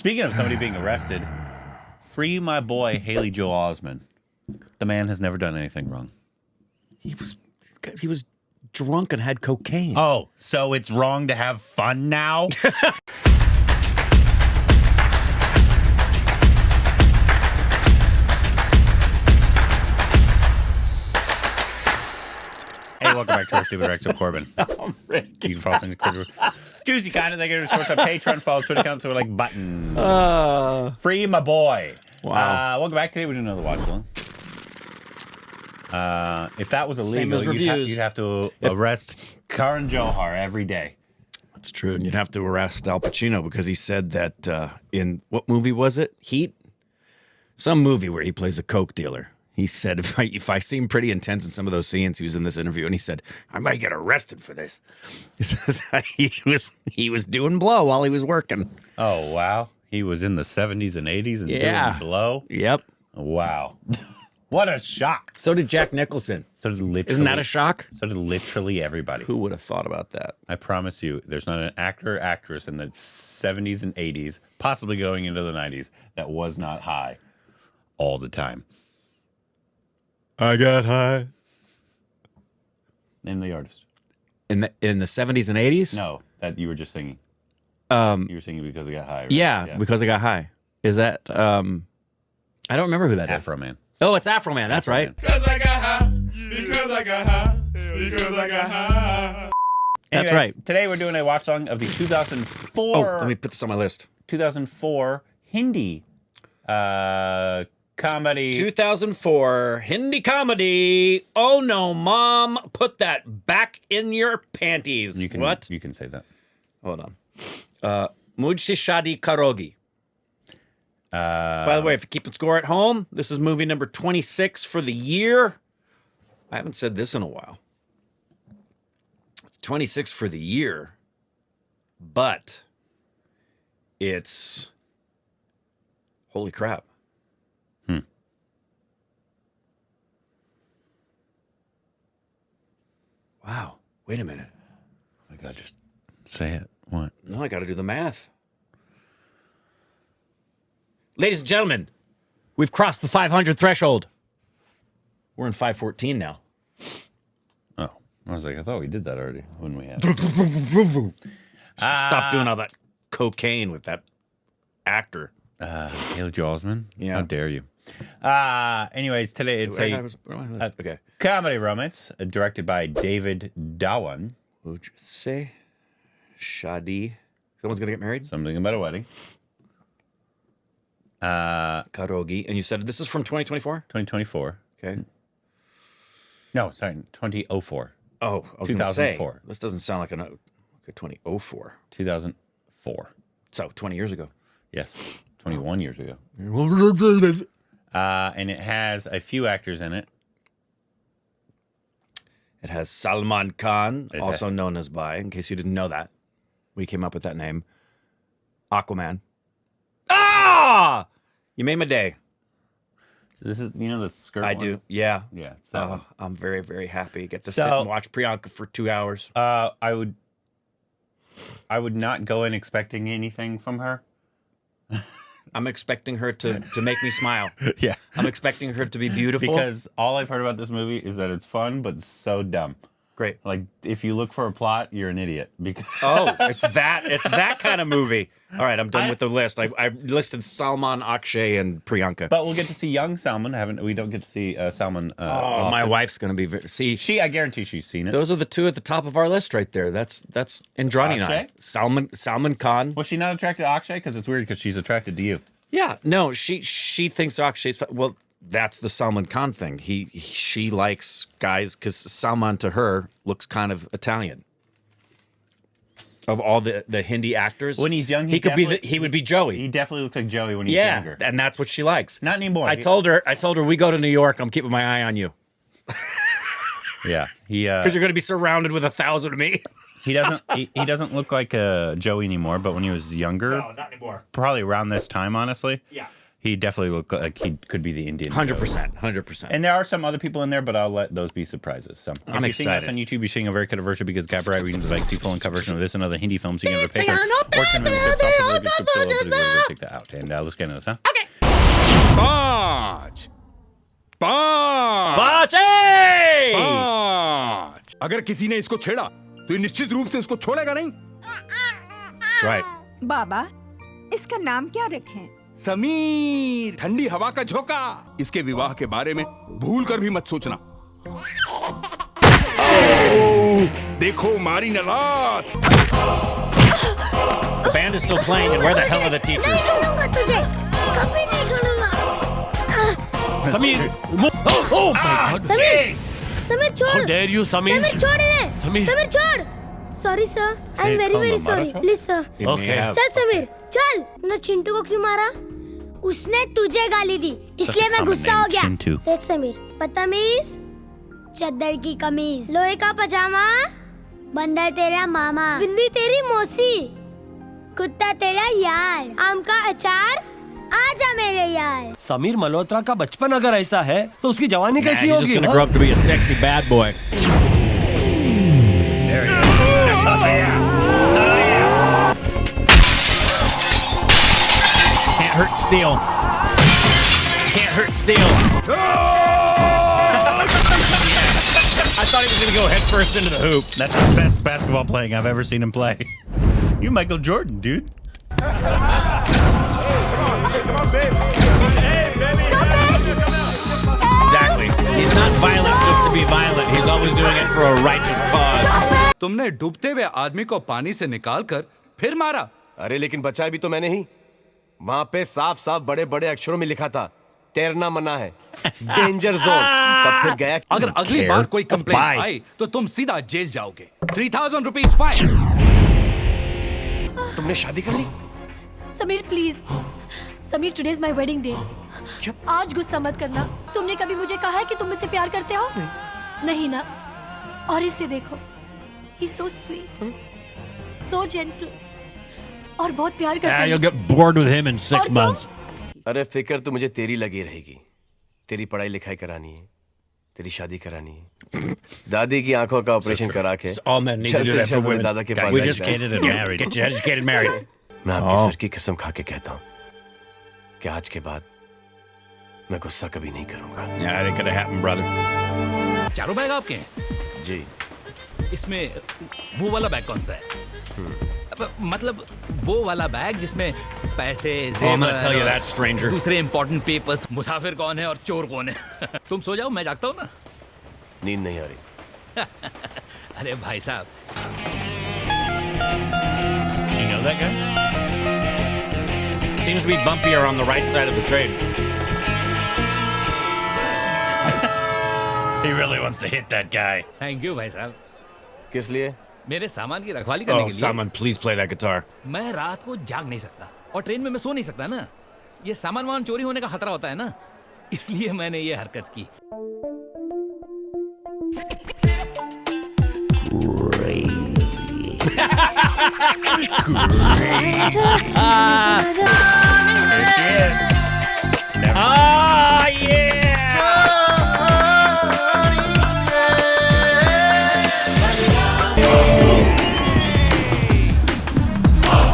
Speaking of somebody being arrested, free my boy Haley Joel Osment. The man has never done anything wrong. He was drunk and had cocaine. Oh, so it's wrong to have fun now? Hey, welcome back to our Stupid Rex of Corbin. You can follow us on Twitter. Juicy content. They get a source on Patreon. Follow Twitter accounts so we're like buttons. Free my boy. Wow. Welcome back. Today we're doing another watch along. If that was Same illegal, as reviews. you'd have to arrest Karan Johar every day. That's true. And you'd have to arrest Al Pacino because he said that in what movie was it? Heat? Some movie where he plays a coke dealer. He said, if I seem pretty intense in some of those scenes, he was in this interview, and he said, I might get arrested for this. He says he was doing blow while he was working. Oh, wow. He was in the 70s and 80s and doing blow? Yep. Wow. What a shock. So did Jack Nicholson. So did literally, Isn't that a shock? So did literally everybody. Who would have thought about that? I promise you, there's not an actor or actress in the 70s and 80s, possibly going into the 90s, that was not high all the time. I got high. Name the artist. In the 70s and 80s? No, that you were just singing. You were singing because I got high. Right? Yeah, because I got high. Is that, I don't remember who that is. Afro Man. Oh, it's Afro Man. That's Afro right. Man. Because I got high, because I got high, because I got high. That's Anyways, right. Today we're doing a watch along of the 2004 Oh, let me put this on my list. 2004 Hindi comedy. 2004 Hindi comedy. Oh no, Mom, put that back in your panties. You can, What? You can say that. Hold on. Mujhse Shadi Karogi. By the way, if you're keeping score at home, this is movie number 26 for the year. I haven't said this in a while. It's 26 for the year, but it's holy crap. Wow. Wait a minute. Oh my God, just say it. What? No, I got to do the math. Ladies and gentlemen, we've crossed the 500 threshold. We're in 514 now. Oh, I was like, I thought we did that already. When we have. Stop doing all that cocaine with that actor. Haley Joel Osment? Yeah. How dare you? Anyways, today it's a Okay. comedy romance directed by David Dhawan. Mujhse Shadi. Someone's going to get married? Something about a wedding. Karogi. And you said this is from 2024? 2024. Okay. No, sorry, 2004. Oh, I was going to say, 2004. this doesn't sound like a 2004. 2004. So 20 years ago. Yes, 21 years ago. And it has a few actors in it. It has Salman Khan, also known as Bai, in case you didn't know that. We came up with that name. Aquaman. Ah! You made my day. So this is, the skirt I one? do. Yeah. Yeah, it's that one. I'm very, very happy. Get to So- sit and watch Priyanka for 2 hours. I would not go in expecting anything from her. I'm expecting her to make me smile. Yeah. I'm expecting her to be beautiful. Because all I've heard about this movie is that it's fun, but so dumb. Great. Like, if you look for a plot, you're an idiot. Because Oh, it's that kind of movie. All right, I'm done with the list. I've listed Salman, Akshay, and Priyanka. But we'll get to see young Salman. We don't get to see Salman. Oh, my wife's gonna be see. I guarantee she's seen it. Those are the two at the top of our list right there. That's Indrani and I. Akshay? Salman Khan. Was she not attracted to Akshay? Because it's weird because she's attracted to you. Yeah, no, she thinks Akshay's well. That's the Salman Khan thing. She likes guys because Salman to her looks kind of Italian. Of all the Hindi actors, When he's young, he would be Joey. He definitely looks like Joey when he's younger. and that's what she likes. Not anymore. I told her we go to New York. I'm keeping my eye on you Yeah, because you're going to be surrounded with 1,000 of me. he doesn't look like Joey anymore. But when he was younger, not anymore. probably around this time, honestly, Yeah. He definitely looked like he could be the Indian. 100%. 100%. And there are some other people in there, but I'll let those be surprises. So I'm if you're seeing us excited. on YouTube, you're seeing a very cut version because Gabra readings like see full and cut version of this and other Hindi films. You can have a paper. Or turn it into check that out. And let's get into this, huh? Okay. पांच पांच Bate! पांच अगर किसी ने इसको छेड़ा तो ये निश्चित रूप से उसको छोड़ेगा नहीं। That's right. बाबा, इसका नाम क्या रखें? समीर, ठंडी हवा का झोंका। इसके विवाह के बारे में भूल कर भी मत सोचना। देखो मारी नलात। The band is still playing, and where the hell are the teachers? छोड़ूंगा तुझे, कभी नहीं छोड़ूंगा। Sameer, oh my God, Sameer, Sameer छोड़। how dare you, Sameer? Sameer छोड़ इन्हें। समीर। समीर छोड़। Sorry sir, I'm very very sorry. Please sir. It may Okay. have- चल समीर, चल। तूने चिंटू को क्यों मारा? उसने तुझे गाली दी, इसलिए मैं common गुस्सा name, हो गया। चिंटू। देख समीर, बदतमीज, चद्दर की कमीज, लोहे का पजामा, बंदर तेरा मामा, बिल्ली तेरी मौसी, कुत्ता तेरा यार, आम का अचार, आजा मेरे यार। समीर मल्होत्रा का बचपन अगर ऐसा है तो उसकी जवानी Nah, कैसी he's just होगी? gonna हाँ? grow up to be a sexy bad boy. There he is. Oh, yeah. Oh, yeah. Can't hurt steel. Can't hurt steel. I thought he was gonna go head first into the hoop. That's the best basketball playing I've ever seen him play. You Michael Jordan, dude. Exactly. He's not violent just to be violent. He's always doing it for a righteous cause. तुमने डूबते हुए आदमी को पानी से निकालकर फिर मारा। अरे लेकिन बचाया भी तो मैंने ही। वहां पे साफ साफ बड़े बड़े अक्षरों में लिखा था तैरना मना है, डेंजर जोन। तब फिर गया। अगर अगली care. बार कोई Let's कंप्लेंट buy. आई तो तुम सीधा जेल जाओगे। 3000 रुपीज फाइन। तुमने शादी कर ली? Sameer please, Sameer today is my wedding day. आज गुस्सा मत करना। तुमने कभी मुझे कहा है कि तुम मुझसे प्यार करते हो? नहीं ना। और इसे देखो, ही सो स्वीट, सो जेंटल, और बहुत प्यार करता है। You'll get bored with him in 6 और तुम? months. अरे फिक्र तो मुझे तेरी लगी रहेगी। तेरी पढ़ाई लिखाई करानी है, तेरी शादी करानी है, दादी की आंखों का ऑपरेशन करा के All men need to जल्द do से that for जल्द मेरे women. दादा के पास We जाके just बैठ। Educated and married. Get you educated, married. मैं आपकी Oh. सर की कसम खा के कहता हूँ कि आज के बाद मैं गुस्सा कभी नहीं करूंगा। Yeah, that could have happened, brother. चारों बैग आपके हैं? जी। इसमें वो वाला बैग कौन सा है? मतलब वो वाला बैग जिसमें पैसे, Oh, I'm gonna जेवर tell you और that, stranger. दूसरे इंपॉर्टेंट पेपर्स, मुसाफिर कौन है और चोर कौन है? तुम सो जाओ, मैं जागता हूँ ना। नींद नहीं आ रही। अरे भाई साहब, Do you know that guy? Seems to be bumpier on the right side of the trade. He really wants to hit that guy. Thank you भाई साहब। किस लिए? मेरे सामान की रखवाली करने Oh, के लिए। someone please play that guitar. मैं रात को जाग नहीं सकता और ट्रेन में मैं सो नहीं सकता ना। ये सामान वामान चोरी होने का खतरा होता है ना, इसलिए मैंने ये हरकत की। There she is. Never. Ah, yeah!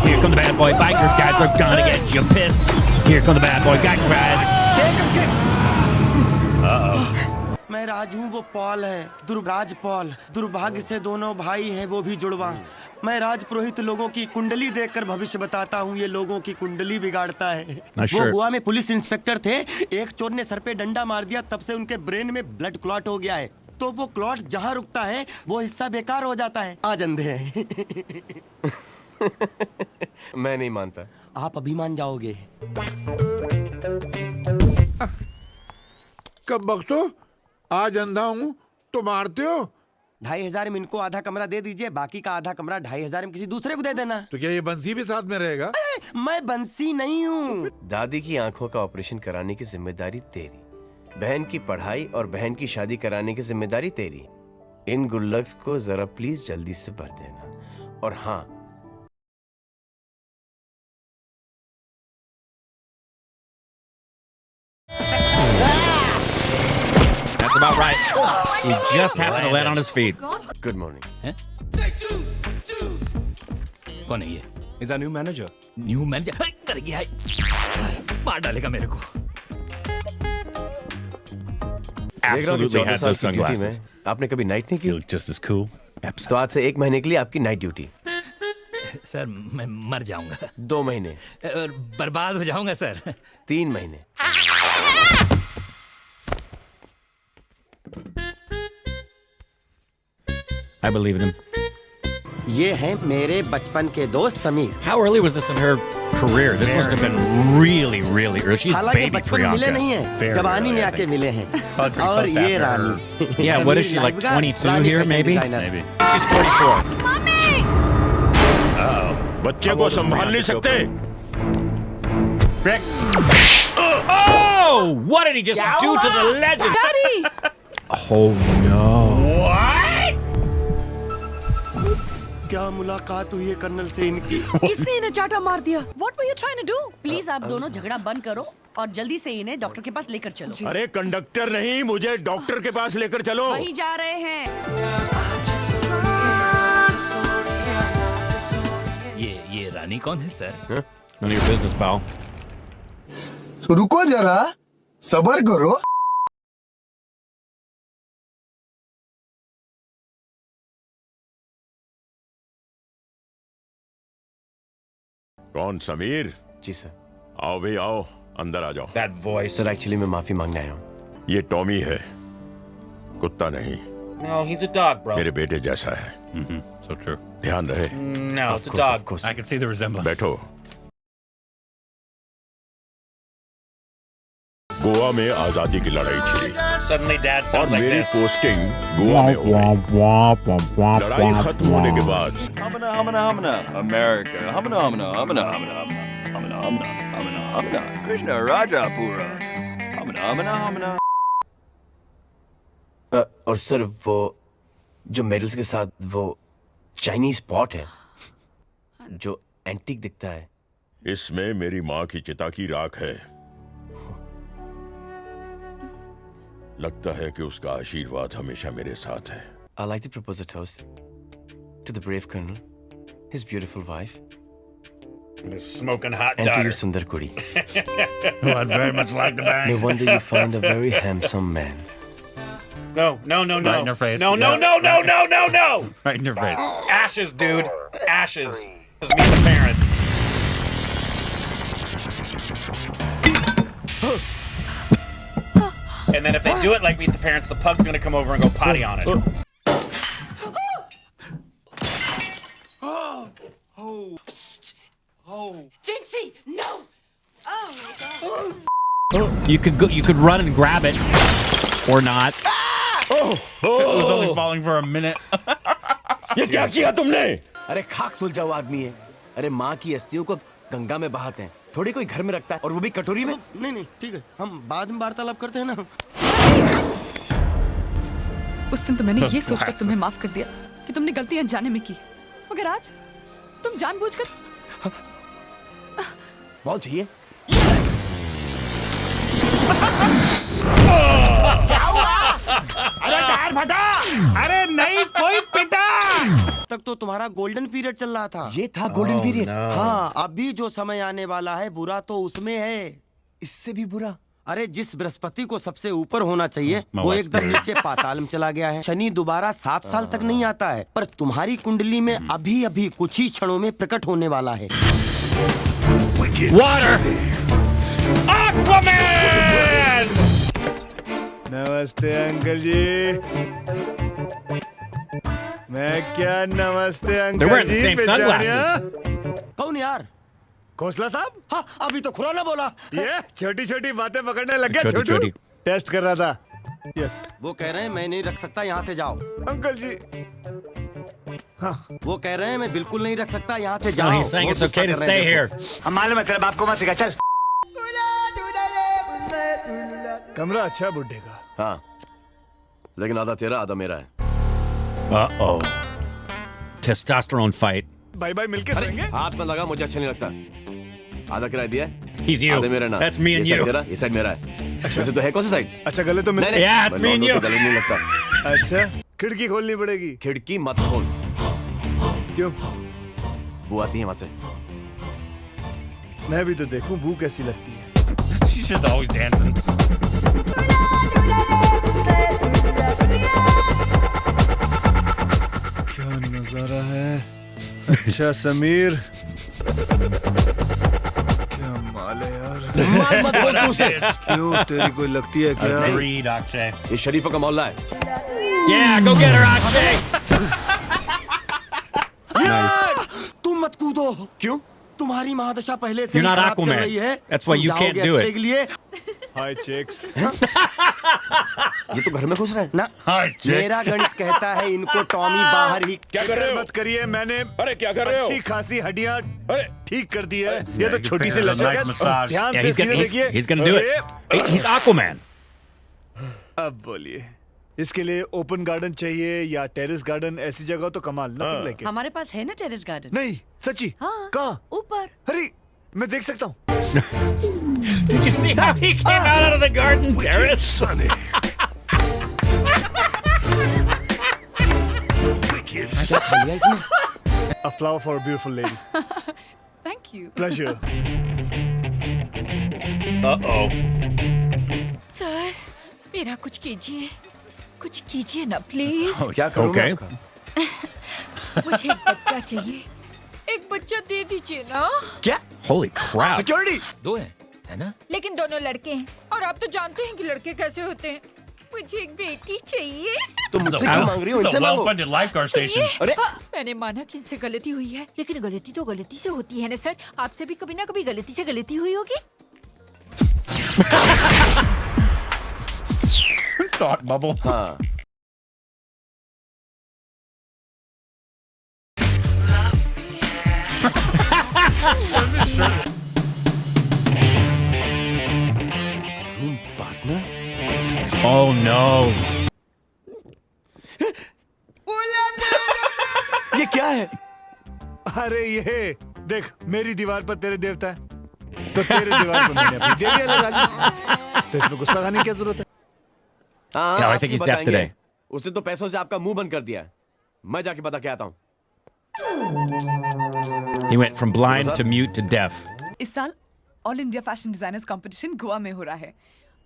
Here come the bad boy biker guys are gonna get you pissed. Here come the bad boy guy cries. मैं राज हूँ, वो पॉल है, दुर्राज पॉल। दुर्भाग्य से दोनों भाई हैं, वो भी जुड़वा। मैं राज पुरोहित लोगों की कुंडली देखकर भविष्य बताता हूँ, ये लोगों की कुंडली बिगाड़ता है। वो sure. गोवा में पुलिस इंस्पेक्टर थे, एक चोर ने सर पे डंडा मार दिया, तब से उनके ब्रेन में ब्लड क्लॉट हो गया है। तो वो क्लॉट जहाँ रुकता है वो हिस्सा बेकार हो जाता है। आज अंधे हैं। मैं नहीं मानता। आप अभी मान जाओगे। कब बख्शो, आज अंधा हूँ तो मारते हो। 2500 में इनको आधा कमरा दे दीजिए, बाकी का आधा कमरा 2500 में किसी दूसरे को दे देना। तो क्या ये बंसी भी साथ में रहेगा? मैं बंसी नहीं हूँ। दादी की आंखों का ऑपरेशन कराने की जिम्मेदारी तेरी, बहन की पढ़ाई और बहन की शादी कराने की जिम्मेदारी तेरी। इन गुल्लक्स को जरा प्लीज जल्दी से भर देना। और हाँ, He just happened to land on his feet. Good morning. कौन है ये? Is our new manager? New manager कर गया है, मार डालेगा मेरे को. Absolutely had those sunglasses. आपने कभी नाइट नहीं की? You look just as cool. तो आज से 1 महीने के लिए आपकी नाइट ड्यूटी. सर मैं मर जाऊंगा. 2 महीने. और बर्बाद हो जाऊंगा सर. 3 महीने. I believe in him. ये हैं मेरे बचपन के दोस्त Sameer. How early was this in her career? This must have been really, really early. She's हालांकि baby बचपन मिले Priyanka. नहीं हैं, Very जवानी में early, I आके think. मिले हैं. Probably pretty और close ये after Rani. Yeah, what is she, like 22 here, maybe? Maybe. She's 44. बच्चे को संभाल नहीं सकते. Oh! What did he just do to the legend? Daddy! Oh no. क्या मुलाकात हुई है कर्नल से इनकी. किसने इन्हें चाटा मार दिया? What were you trying to do? Please आप दोनों झगड़ा बंद करो और जल्दी से इन्हें डॉक्टर के पास लेकर चलो. अरे कंडक्टर नहीं, मुझे डॉक्टर के पास लेकर चलो. वहीं जा रहे हैं. ये रानी कौन है sir? None of your business, pal. रुको जरा, सबर करो. कौन समीर? जी सर. आओ भाई आओ, अंदर आ जाओ. That voice. सर एक्चुअली मैं माफी मांगने आया हूँ. ये टॉमी है, कुत्ता नहीं. No, he's a dog, bro. मेरे बेटे जैसा है. So true. ध्यान रहे. No, it's a dog. I can see the resemblance. बैठो. गोवा में आजादी की लड़ाई छिड़ी Suddenly dad और sounds like मेरी this. पोस्टिंग गोवा में हो गई. लड़ाई खत्म होने के बाद America. Krishna Rajapura. और सर वो जो मेडल्स के साथ वो चाइनीज पॉट है जो एंटीक दिखता है. इसमें मेरी माँ की चिता की राख है. लगता है कि उसका आशीर्वाद हमेशा मेरे साथ है. I'd like to propose a toast to the brave colonel, his beautiful wife, And his smoking hot and to daughter. your sundar kudi. Who I'd very much like to bang. No wonder you find a very handsome man. No. Right in her face. No. Right in your face. Ashes, dude. Ashes. Just meet the parents. And then if they do it like meet the parents, the pug's gonna come over and go potty on it. Jinxie, no. You could run and grab it. Or not. It was only falling for a minute. ये क्या किया तुमने? अरे खाक सुलझा हुआ आदमी है. अरे माँ की अस्थियों को गंगा में बहाते हैं, थोड़ी कोई घर में रखता है और वो भी कटोरी में. नहीं ठीक है, हम बाद में वार्तालाप करते हैं ना. उस दिन तो मैंने ये सोचकर तुम्हें माफ कर दिया कि तुमने गलती अनजाने में की, मगर आज तुम जानबूझकर. बॉल चाहिए? अरे टायर फटा. अरे नहीं कोई पिटा. तक तो तुम्हारा गोल्डन पीरियड चल रहा था. ये था गोल्डन पीरियड. हाँ, अभी जो समय आने वाला है बुरा तो उसमें है. इससे भी बुरा. अरे जिस बृहस्पति को सबसे ऊपर होना चाहिए वो एकदम नीचे पाताल में चला गया है. शनि दोबारा 7 साल तक नहीं आता है, पर तुम्हारी कुंडली में अभी अभी कुछ ही क्षणों में प्रकट होने वाला है. Water! Aquaman! नमस्ते अंकल जी. मैं क्या नमस्ते They're uncle wearing the ji. same sunglasses. कौन यार? खोसला साहब. हाँ, अभी तो खुराना बोला. ये छोटी छोटी बातें पकड़ने लग गया. छोटी- छोटू छोटी. टेस्ट कर रहा था. यस वो कह रहे हैं मैं नहीं रख सकता, यहाँ से जाओ. अंकल जी. वो कह रहे हैं मैं बिल्कुल नहीं रख सकता, यहाँ से No, जाओ. he's saying वो it's okay to गुस्सा कर stay रहे हैं, here. हम मालूम है तेरे बाप को मत सिखा. चल. कमरा अच्छा है बुड्ढे का. हाँ, लेकिन आधा तेरा आधा मेरा है. Uh-oh. Testosterone fight. भाई भाई मिलके सोएंगे. हाथ में लगा, मुझे अच्छा नहीं लगता. आधा किराया दिया है? He's you. आधे मेरा ना। That's me and ये you. साइड तेरा, ये साइड मेरा है। वैसे तो है कौन सी साइड? अच्छा गले तो मेरे। Yeah, it's me and you. गले नहीं लगता। अच्छा खिड़की खोलनी पड़ेगी। खिड़की मत खोल। क्यों? वो आती है वहां से। मैं भी तो देखूं बू कैसी लगती है। She's just always dancing. क्या नजारा है। अच्छा समीर। क्या माल है यार। माल मत बोल तू उसे। क्यों तेरी कोई लगती है क्या? Agreed, Akshay. ये शरीफों का मोहल्ला है। Yeah, go get her, Akshay. तुम मत कूदो। क्यों? तुम्हारी महादशा पहले से You're ही not खराब चल Aquaman. रही है। That's why you तुम can't जाओगे do it. अच्छे के लिए। हाय चिक्स। ये तो घर में घुस रहा है ना मेरा गणित कहता है इनको टॉमी बाहर ही। क्या कर रहे हो? मत करिए मैंने। अरे क्या कर रहे हो? अच्छी खासी हड्डियां अरे ठीक कर दी है। ये तो you छोटी सी feel a लचक nice है। massage. ध्यान Yeah, से सीधे देखिए। he's gonna do it. He's Aquaman. अब बोलिए इसके लिए ओपन गार्डन चाहिए या टेरेस गार्डन? ऐसी जगह तो कमाल नथिंग लाइक इट। हमारे पास है ना टेरेस गार्डन। नहीं सच्ची? हाँ, कहाँ? ऊपर। अरे मैं देख सकता हूँ। Did you see how he came out of the garden terrace? A flower for a beautiful lady. Thank you. Pleasure. Uh-oh. Sir मेरा कुछ कीजिए ना प्लीज। क्या करूं मैं Okay. आपका? मुझे एक बच्चा चाहिए, एक बच्चा दे दीजिए ना। क्या? Holy crap. सिक्योरिटी? दो है ना? लेकिन दोनों लड़के हैं और आप तो जानते हैं कि लड़के कैसे होते हैं। मुझे एक बेटी चाहिए। तुम मुझसे क्यों मांग रही हो? It's इनसे a मांगो। well-funded lifeguard station. अरे मैंने माना कि इनसे गलती हुई है, लेकिन गलती तो गलती से होती है ना सर। आपसे भी कभी ना कभी गलती से गलती हुई होगी। Thought bubble. हाँ। Room partner? Oh no. ये क्या है? अरे ये देख मेरी दीवार पर तेरे देवता है तो तेरे दीवार पर मैंने अपनी देवियां लगा ली। तो इसमें गुस्सा खाने की क्या जरूरत है? हाँ, Yeah, I आप think ही he's deaf बताएंगे। today. उसने तो पैसों से आपका मुंह बंद कर दिया है। मैं जाके पता क्या आता हूँ। He went from blind to mute to deaf. इस साल all India fashion designers competition Goa में हो रहा है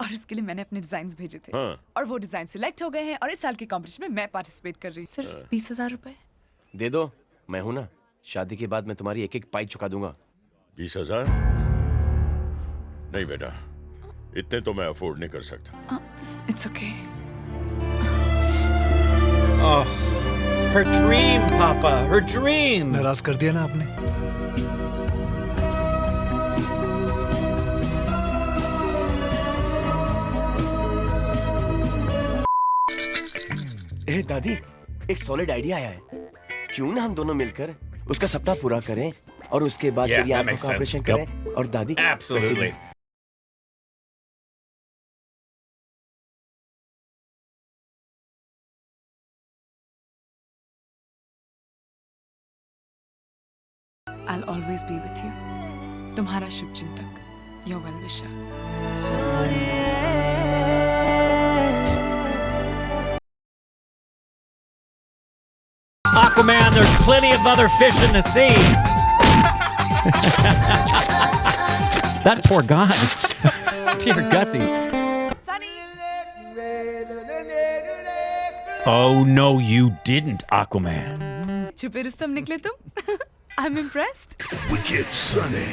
और इसके लिए मैंने अपने डिजाइन्स भेजे थे और वो डिजाइन सिलेक्ट हो गए हैं और इस साल के कंपटीशन में मैं पार्टिसिपेट कर रही हूँ। सिर्फ 20,000 रुपए। दे दो, मैं हूं ना। शादी के बाद मैं तुम्हारी एक एक पाई चुका दूंगा। 20,000? नहीं बेटा, इतने तो मैं अफोर्ड नहीं कर सकता। It's okay. Oh, her dream, Papa. Her dream. नाराज कर दिया ना आपने? ए दादी, एक सॉलिड आइडिया आया है। क्यों ना हम दोनों मिलकर उसका सपना पूरा करें और उसके बाद Yeah, तेरी that आंखों makes का sense. Operation Yep. करें और दादी Absolutely. I'll always be with you. तुम्हारा शुभचिंतक, your well wisher. Aquaman, there's plenty of other fish in the sea. That poor guy. Dear Gussie. Oh, no, you didn't, Aquaman. छुपे रुस्तम निकले तुम? I'm impressed. Wicked Sonny.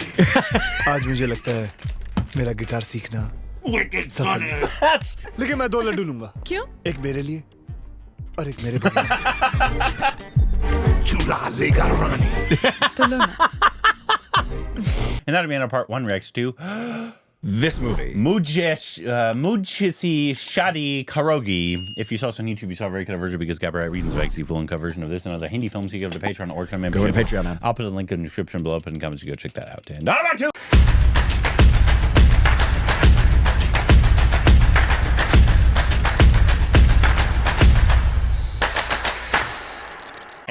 आज मुझे लगता है मेरा गिटार सीखना Wicked सफल Sonny. है। लेकिन मैं 2 लड्डू लूंगा। क्यों? एक मेरे लिए और एक मेरे भगवान। चुरा लेगा रानी. तो लो ना। And that'll be on our part 1 reacts to This movie. Mujhisi Shadi Karogi. If you saw us on YouTube, you saw a very cut version because Gabrielle Reedon's vacancy full uncut version of this and other Hindi films. You go to Patreon or Orchard membership. Go to Patreon, man. I'll put a link in the description below. Put in the comments. You go check that out. And